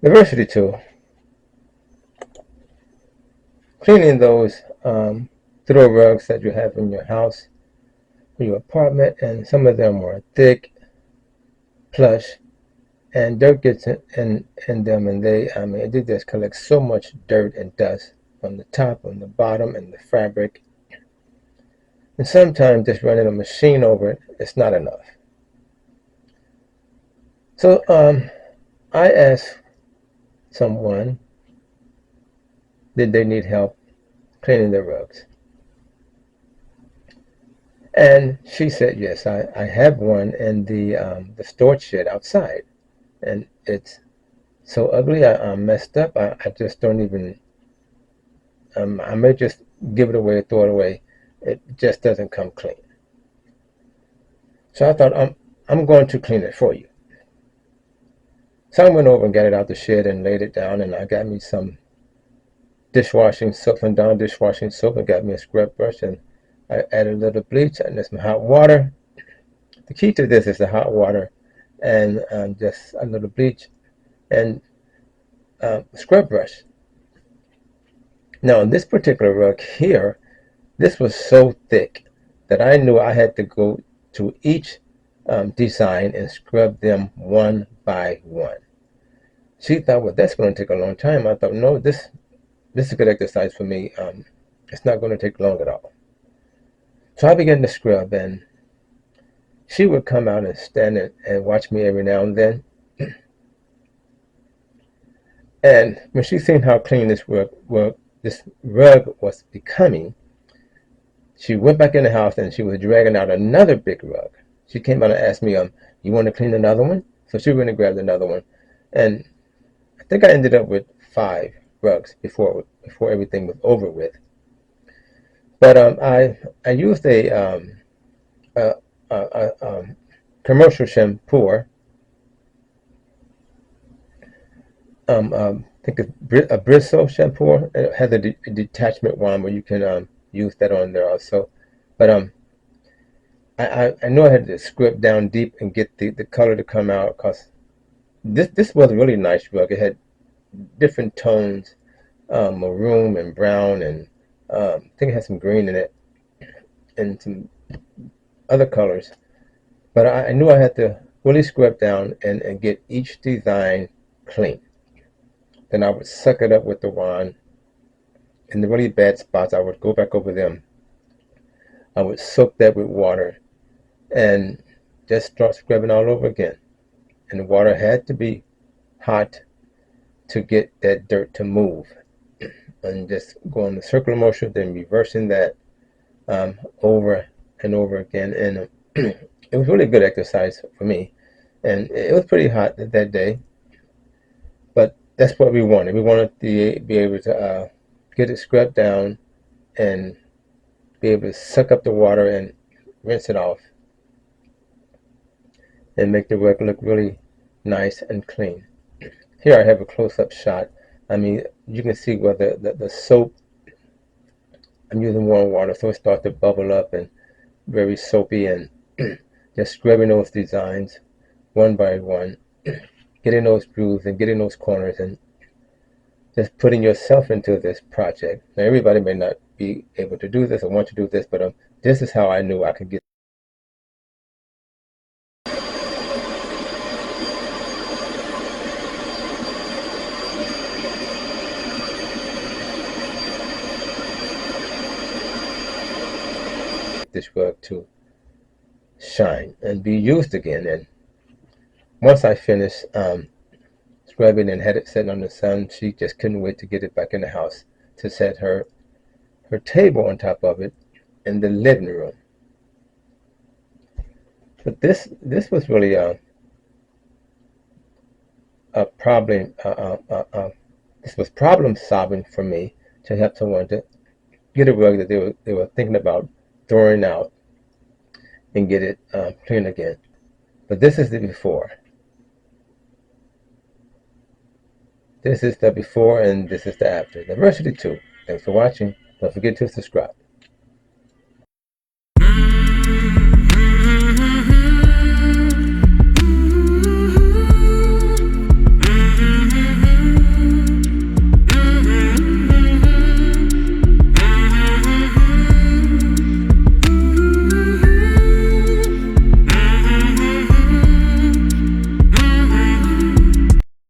Diversity tool. Cleaning those throw rugs that you have in your house or your apartment, and some of them are thick, plush, and dirt gets in them, and they just collect so much dirt and dust from the top, on the bottom, and the fabric. And sometimes just running a machine over it is not enough. So I asked someone, did they need help cleaning their rugs? And she said, yes, I have one in the storage shed outside. And it's so ugly, I'm messed up. I just don't even, I may just give it away, throw it away. It just doesn't come clean. So I thought, I'm going to clean it for you. So I went over and got it out the shed and laid it down, and I got me some dishwashing soap and Dawn dishwashing soap, and got me a scrub brush, and I added a little bleach and some hot water. The key to this is the hot water and just a little bleach and scrub brush. Now, this particular rug here, this was so thick that I knew I had to go to each design and scrub them one by one. She thought, well, that's going to take a long time. I thought, no, this is a good exercise for me. It's not going to take long at all. So I began to scrub, and she would come out and stand and watch me every now and then. And when she seen how clean this rug was becoming, she went back in the house and she was dragging out another big rug. She came out and asked me, you want to clean another one? So she went and grabbed another one. And I think I ended up with 5 rugs before everything was over with. But I used a commercial shampoo. I think it's a Bristle shampoo. It has a detachment wand where you can use that on there also. But I know I had to scrape down deep and get the color to come out, because this was a really nice rug. It had different tones, maroon and brown, and I think it had some green in it and some other colors. But I knew I had to really scrub down and get each design clean. Then I would suck it up with the wand. In the really bad spots, I would go back over them. I would soak that with water and just start scrubbing all over again. And the water had to be hot to get that dirt to move. And just going the circular motion, then reversing that over and over again. And it was really good exercise for me. And it was pretty hot that day. But that's what we wanted. We wanted to be able to get it scrubbed down and be able to suck up the water and rinse it off and make the rug look really nice and clean. Here I have a close-up shot. I mean, you can see where the soap, I'm using warm water, so it starts to bubble up and very soapy, and just scrubbing those designs one by one, getting those grooves and getting those corners, and just putting yourself into this project. Now, everybody may not be able to do this or want to do this, but this is how I knew I could get this rug to shine and be used again. And once I finished scrubbing and had it sitting on the sun, she just couldn't wait to get it back in the house to set her table on top of it in the living room. But this was really a problem. This was problem solving for me, to help someone to get a rug that they were thinking about throwing out and get it clean again. But this is the before. This is the before and this is the after. Diversity 2. Thanks for watching. Don't forget to subscribe.